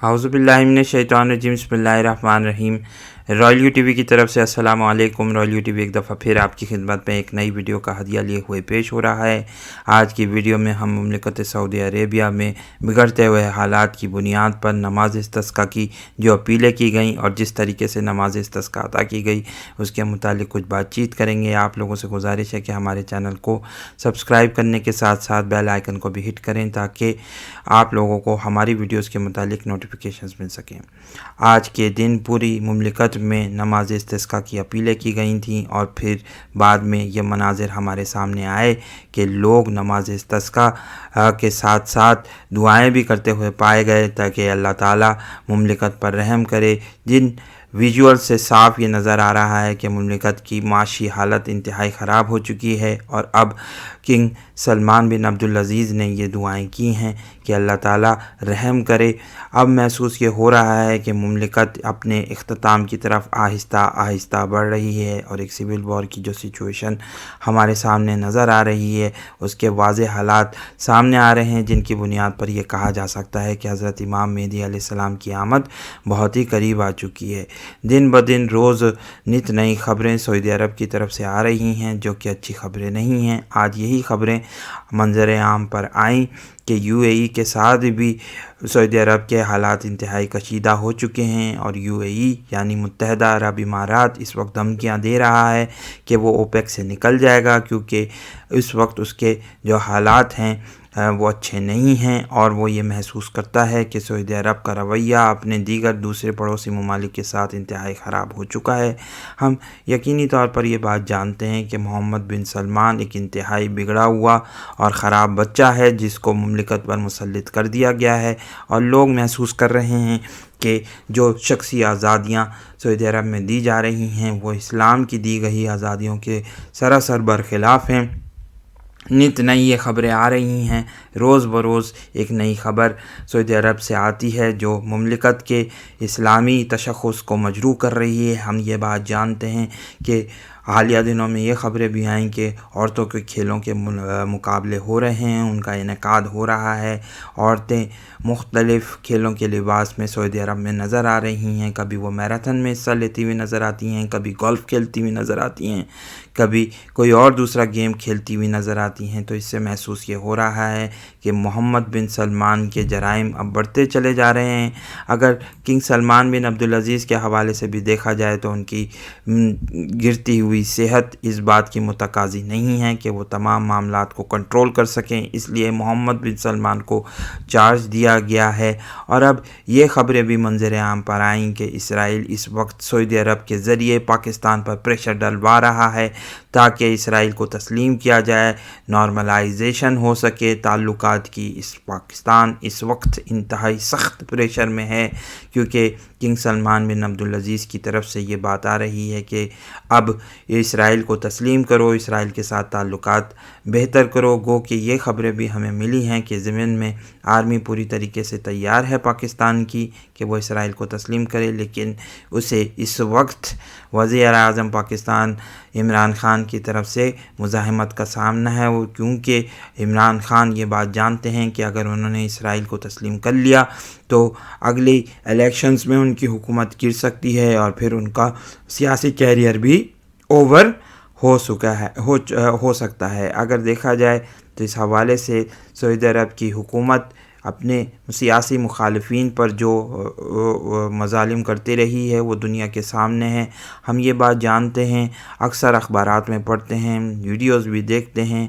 اعوذ باللہ من الشیطان الرجیم، بسم اللہ الرحمن الرحیم۔ رائل یو ٹی وی کی طرف سے السلام علیکم۔ رائل یو ٹی وی ایک دفعہ پھر آپ کی خدمت میں ایک نئی ویڈیو کا ہدیہ لیے ہوئے پیش ہو رہا ہے۔ آج کی ویڈیو میں ہم مملکت سعودی عربیہ میں بگڑتے ہوئے حالات کی بنیاد پر نماز استسقاء کی جو اپیلیں کی گئیں اور جس طریقے سے نماز استسقاء ادا کی گئی اس کے متعلق کچھ بات چیت کریں گے۔ آپ لوگوں سے گزارش ہے کہ ہمارے چینل کو سبسکرائب کرنے کے ساتھ ساتھ بیل آئیکن کو بھی ہٹ کریں تاکہ آپ لوگوں کو ہماری ویڈیوز کے متعلق نوٹیفیکیشنز مل سکیں۔ آج کے دن پوری مملکت میں نماز استسقاء کی اپیلیں کی گئی تھیں اور پھر بعد میں یہ مناظر ہمارے سامنے آئے کہ لوگ نماز استسقاء کے ساتھ ساتھ دعائیں بھی کرتے ہوئے پائے گئے تاکہ اللہ تعالیٰ مملکت پر رحم کرے۔ جن ویژول سے صاف یہ نظر آ رہا ہے کہ مملکت کی معاشی حالت انتہائی خراب ہو چکی ہے اور اب کنگ سلمان بن عبدالعزیز نے یہ دعائیں کی ہیں کہ اللہ تعالیٰ رحم کرے۔ اب محسوس یہ ہو رہا ہے کہ مملکت اپنے اختتام کی طرف آہستہ آہستہ بڑھ رہی ہے اور ایک سول وار کی جو سچویشن ہمارے سامنے نظر آ رہی ہے اس کے واضح حالات سامنے آ رہے ہیں، جن کی بنیاد پر یہ کہا جا سکتا ہے کہ حضرت امام مہدی علیہ السلام کی آمد بہت ہی قریب آ چکی ہے۔ دن بدن روز نت نئی خبریں سعودی عرب کی طرف سے آ رہی ہیں جو کہ اچھی خبریں نہیں ہیں۔ آج یہی خبریں منظر عام پر آئیں کہ UAE کے ساتھ بھی سعودی عرب کے حالات انتہائی کشیدہ ہو چکے ہیں اور UAE یعنی متحدہ عرب امارات اس وقت دھمکیاں دے رہا ہے کہ وہ OPEC سے نکل جائے گا کیونکہ اس وقت اس کے جو حالات ہیں وہ اچھے نہیں ہیں اور وہ یہ محسوس کرتا ہے کہ سعودی عرب کا رویہ اپنے دیگر دوسرے پڑوسی ممالک کے ساتھ انتہائی خراب ہو چکا ہے۔ ہم یقینی طور پر یہ بات جانتے ہیں کہ محمد بن سلمان ایک انتہائی بگڑا ہوا اور خراب بچہ ہے جس کو مملکت پر مسلط کر دیا گیا ہے اور لوگ محسوس کر رہے ہیں کہ جو شخصی آزادیاں سعودی عرب میں دی جا رہی ہیں وہ اسلام کی دی گئی آزادیوں کے سراسر برخلاف ہیں۔ نت نئی یہ خبریں آ رہی ہیں، روز بروز ایک نئی خبر سعودی عرب سے آتی ہے جو مملکت کے اسلامی تشخص کو مجروح کر رہی ہے۔ ہم یہ بات جانتے ہیں کہ حالیہ دنوں میں یہ خبریں بھی آئیں کہ عورتوں کے کھیلوں کے مقابلے ہو رہے ہیں، ان کا انعقاد ہو رہا ہے۔ عورتیں مختلف کھیلوں کے لباس میں سعودی عرب میں نظر آ رہی ہیں، کبھی وہ میراتھن میں حصہ لیتی ہوئی نظر آتی ہیں، کبھی گولف کھیلتی ہوئی نظر آتی ہیں، کبھی کوئی اور دوسرا گیم کھیلتی ہوئی نظر آتی ہیں۔ تو اس سے محسوس یہ ہو رہا ہے کہ محمد بن سلمان کے جرائم اب بڑھتے چلے جا رہے ہیں۔ اگر کنگ سلمان بن عبدالعزیز کے حوالے سے بھی دیکھا جائے تو ان کی گرتی ہوئی صحت اس بات کی متقاضی نہیں ہے کہ وہ تمام معاملات کو کنٹرول کر سکیں، اس لیے محمد بن سلمان کو چارج دیا گیا ہے۔ اور اب یہ خبریں بھی منظر عام پر آئیں کہ اسرائیل اس وقت سعودی عرب کے ذریعے پاکستان پر پریشر ڈلوا رہا ہے تاکہ اسرائیل کو تسلیم کیا جائے، نارملائزیشن ہو سکے تعلقات کی۔ پاکستان اس وقت انتہائی سخت پریشر میں ہے کیونکہ کنگ سلمان بن عبدالعزیز کی طرف سے یہ بات آ رہی ہے کہ اب اسرائیل کو تسلیم کرو، اسرائیل کے ساتھ تعلقات بہتر کرو۔ گو کہ یہ خبریں بھی ہمیں ملی ہیں کہ ضمن میں آرمی پوری طریقے سے تیار ہے پاکستان کی کہ وہ اسرائیل کو تسلیم کرے، لیکن اسے اس وقت وزیر اعظم پاکستان عمران خان کی طرف سے مزاحمت کا سامنا ہے، وہ کیونکہ عمران خان یہ بات جانتے ہیں کہ اگر انہوں نے اسرائیل کو تسلیم کر لیا تو اگلی الیکشنز میں ان کی حکومت گر سکتی ہے اور پھر ان کا سیاسی کیریئر بھی اوور ہو سکتا ہے۔ اگر دیکھا جائے تو اس حوالے سے سعودی عرب کی حکومت اپنے سیاسی مخالفین پر جو مظالم کرتی رہی ہے وہ دنیا کے سامنے ہے۔ ہم یہ بات جانتے ہیں، اکثر اخبارات میں پڑھتے ہیں، ویڈیوز بھی دیکھتے ہیں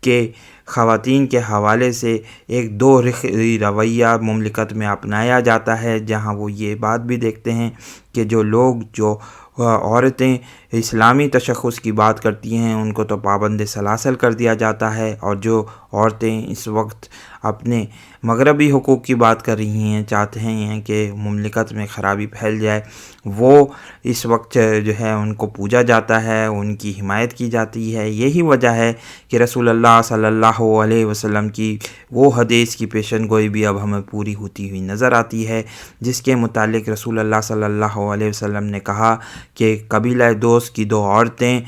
کہ خواتین کے حوالے سے ایک دو رخی رویہ مملکت میں اپنایا جاتا ہے، جہاں وہ یہ بات بھی دیکھتے ہیں کہ جو عورتیں اسلامی تشخص کی بات کرتی ہیں ان کو تو پابند سلاسل کر دیا جاتا ہے، اور جو عورتیں اس وقت اپنے مغربی حقوق کی بات کر رہی ہیں، چاہتے ہیں کہ مملکت میں خرابی پھیل جائے، وہ اس وقت جو ہے ان کو پوجا جاتا ہے، ان کی حمایت کی جاتی ہے۔ یہی وجہ ہے کہ رسول اللہ صلی اللہ علیہ وسلم کی وہ حدیث کی پیشن گوئی بھی اب ہمیں پوری ہوتی ہوئی نظر آتی ہے، جس کے متعلق رسول اللہ صلی اللہ علیہ وسلم نے کہا کہ قبیلہ دوست کی دو عورتیں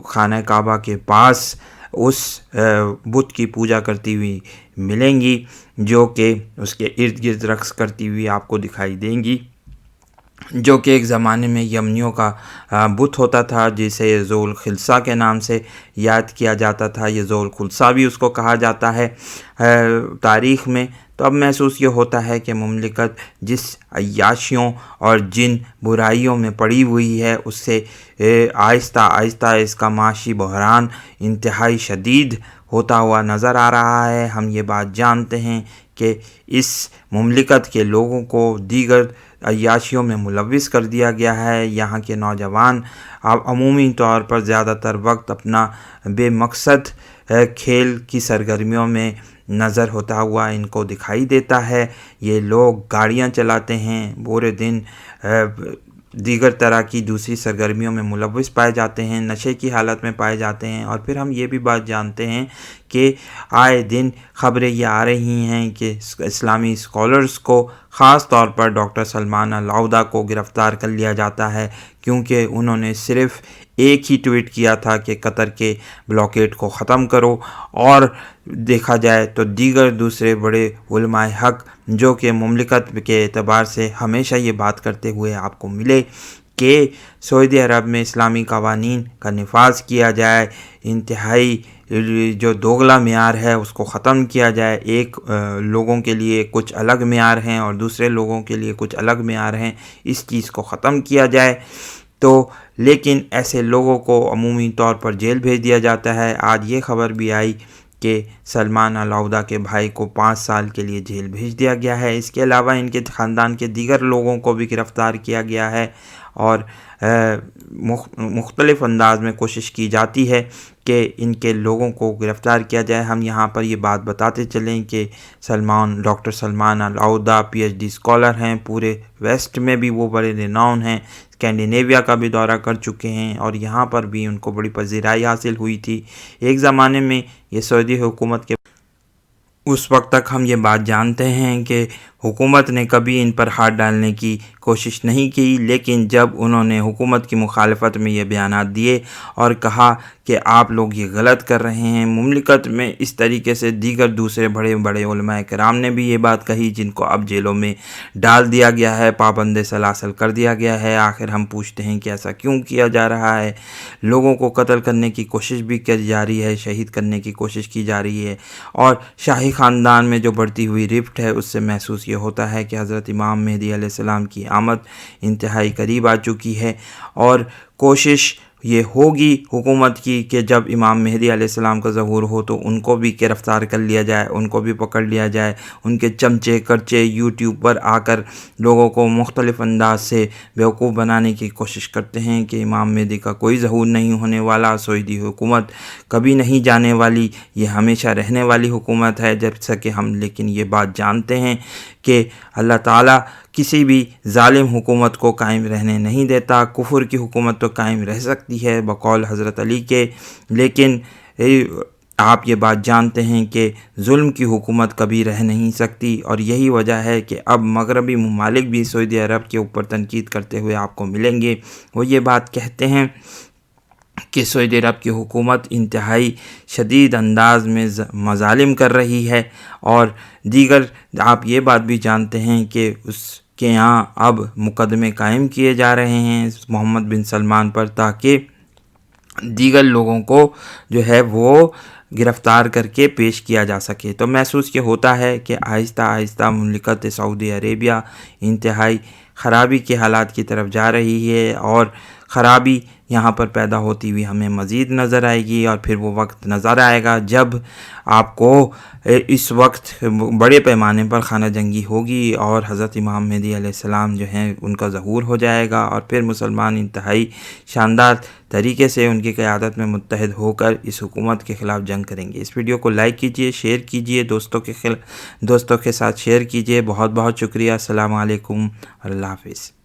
خانہ کعبہ کے پاس اس بت کی پوجا کرتی ہوئی ملیں گی، جو کہ اس کے ارد گرد رقص کرتی ہوئی آپ کو دکھائی دیں گی، جو کہ ایک زمانے میں یمنیوں کا بت ہوتا تھا، جسے ذو الخلصہ کے نام سے یاد کیا جاتا تھا۔ یہ ذو الخلصہ بھی اس کو کہا جاتا ہے تاریخ میں۔ تو اب محسوس یہ ہوتا ہے کہ مملکت جس عیاشیوں اور جن برائیوں میں پڑی ہوئی ہے، اس سے آہستہ آہستہ اس کا معاشی بحران انتہائی شدید ہوتا ہوا نظر آ رہا ہے۔ ہم یہ بات جانتے ہیں کہ اس مملکت کے لوگوں کو دیگر عیاشیوں میں ملوث کر دیا گیا ہے۔ یہاں کے نوجوان عمومی طور پر زیادہ تر وقت اپنا بے مقصد کھیل کی سرگرمیوں میں نظر ہوتا ہوا ان کو دکھائی دیتا ہے۔ یہ لوگ گاڑیاں چلاتے ہیں، پورے دن دیگر طرح کی دوسری سرگرمیوں میں ملوث پائے جاتے ہیں، نشے کی حالت میں پائے جاتے ہیں۔ اور پھر ہم یہ بھی بات جانتے ہیں کہ آئے دن خبریں یہ آ رہی ہیں کہ اسلامی اسکالرز کو، خاص طور پر ڈاکٹر سلمان العودہ کو گرفتار کر لیا جاتا ہے، کیونکہ انہوں نے صرف ایک ہی ٹویٹ کیا تھا کہ قطر کے بلاکیٹ کو ختم کرو، اور دیکھا جائے تو دیگر دوسرے بڑے علماء حق جو کہ مملکت کے اعتبار سے ہمیشہ یہ بات کرتے ہوئے آپ کو ملے کہ سعودی عرب میں اسلامی قوانین کا نفاذ کیا جائے، انتہائی جو دوگلا معیار ہے اس کو ختم کیا جائے، ایک لوگوں کے لیے کچھ الگ معیار ہیں اور دوسرے لوگوں کے لیے کچھ الگ معیار ہیں، اس چیز کو ختم کیا جائے۔ تو لیکن ایسے لوگوں کو عمومی طور پر جیل بھیج دیا جاتا ہے۔ آج یہ خبر بھی آئی کہ سلمان العودہ کے بھائی کو 5 سال کے لیے جیل بھیج دیا گیا ہے۔ اس کے علاوہ ان کے خاندان کے دیگر لوگوں کو بھی گرفتار کیا گیا ہے، اور مختلف انداز میں کوشش کی جاتی ہے کہ ان کے لوگوں کو گرفتار کیا جائے۔ ہم یہاں پر یہ بات بتاتے چلیں کہ ڈاکٹر سلمان العودہ PhD اسکالر ہیں، پورے ویسٹ میں بھی وہ بڑے ریناؤن ہیں، اسکینڈینیویا کا بھی دورہ کر چکے ہیں، اور یہاں پر بھی ان کو بڑی پذیرائی حاصل ہوئی تھی ایک زمانے میں۔ یہ سعودی حکومت کے اس وقت تک ہم یہ بات جانتے ہیں کہ حکومت نے کبھی ان پر ہاتھ ڈالنے کی کوشش نہیں کی، لیکن جب انہوں نے حکومت کی مخالفت میں یہ بیانات دیے اور کہا کہ آپ لوگ یہ غلط کر رہے ہیں، مملکت میں اس طریقے سے دیگر دوسرے بڑے بڑے علماء کرام نے بھی یہ بات کہی، جن کو اب جیلوں میں ڈال دیا گیا ہے، پابند سلاسل کر دیا گیا ہے۔ آخر ہم پوچھتے ہیں کہ ایسا کیوں کیا جا رہا ہے؟ لوگوں کو قتل کرنے کی کوشش بھی کی جا رہی ہے، شہید کرنے کی کوشش کی جا رہی ہے، اور شاہی خاندان میں جو بڑھتی ہوئی رفت ہے اس سے محسوس یہ ہوتا ہے کہ حضرت امام مہدی علیہ السلام کی آمد انتہائی قریب آ چکی ہے، اور کوشش یہ ہوگی حکومت کی کہ جب امام مہدی علیہ السلام کا ظہور ہو تو ان کو بھی گرفتار کر لیا جائے، ان کو بھی پکڑ لیا جائے۔ ان کے چمچے کرچے یوٹیوب پر آ کر لوگوں کو مختلف انداز سے بیوقوف بنانے کی کوشش کرتے ہیں کہ امام مہدی کا کوئی ظہور نہیں ہونے والا، سعودی حکومت کبھی نہیں جانے والی، یہ ہمیشہ رہنے والی حکومت ہے۔ جیسا کہ ہم لیکن یہ بات جانتے ہیں کہ اللہ تعالیٰ کسی بھی ظالم حکومت کو قائم رہنے نہیں دیتا۔ کفر کی حکومت تو قائم رہ سکتی ہے بقول حضرت علی کے، لیکن آپ یہ بات جانتے ہیں کہ ظلم کی حکومت کبھی رہ نہیں سکتی، اور یہی وجہ ہے کہ اب مغربی ممالک بھی سعودی عرب کے اوپر تنقید کرتے ہوئے آپ کو ملیں گے۔ وہ یہ بات کہتے ہیں کہ سعودی عرب کی حکومت انتہائی شدید انداز میں مظالم کر رہی ہے، اور دیگر آپ یہ بات بھی جانتے ہیں کہ اس کے یہاں اب مقدمے قائم کیے جا رہے ہیں محمد بن سلمان پر، تاکہ دیگر لوگوں کو جو ہے وہ گرفتار کر کے پیش کیا جا سکے۔ تو محسوس یہ ہوتا ہے کہ آہستہ آہستہ مملکت سعودی عربیہ انتہائی خرابی کے حالات کی طرف جا رہی ہے، اور خرابی یہاں پر پیدا ہوتی ہوئی ہمیں مزید نظر آئے گی، اور پھر وہ وقت نظر آئے گا جب آپ کو اس وقت بڑے پیمانے پر خانہ جنگی ہوگی، اور حضرت امام مہدی علیہ السلام جو ہیں ان کا ظہور ہو جائے گا، اور پھر مسلمان انتہائی شاندار طریقے سے ان کی قیادت میں متحد ہو کر اس حکومت کے خلاف جنگ کریں گے۔ اس ویڈیو کو لائک کیجئے، شیئر کیجئے، دوستوں کے ساتھ شیئر کیجئے۔ بہت بہت شکریہ۔ السلام علیکم، اللہ حافظ۔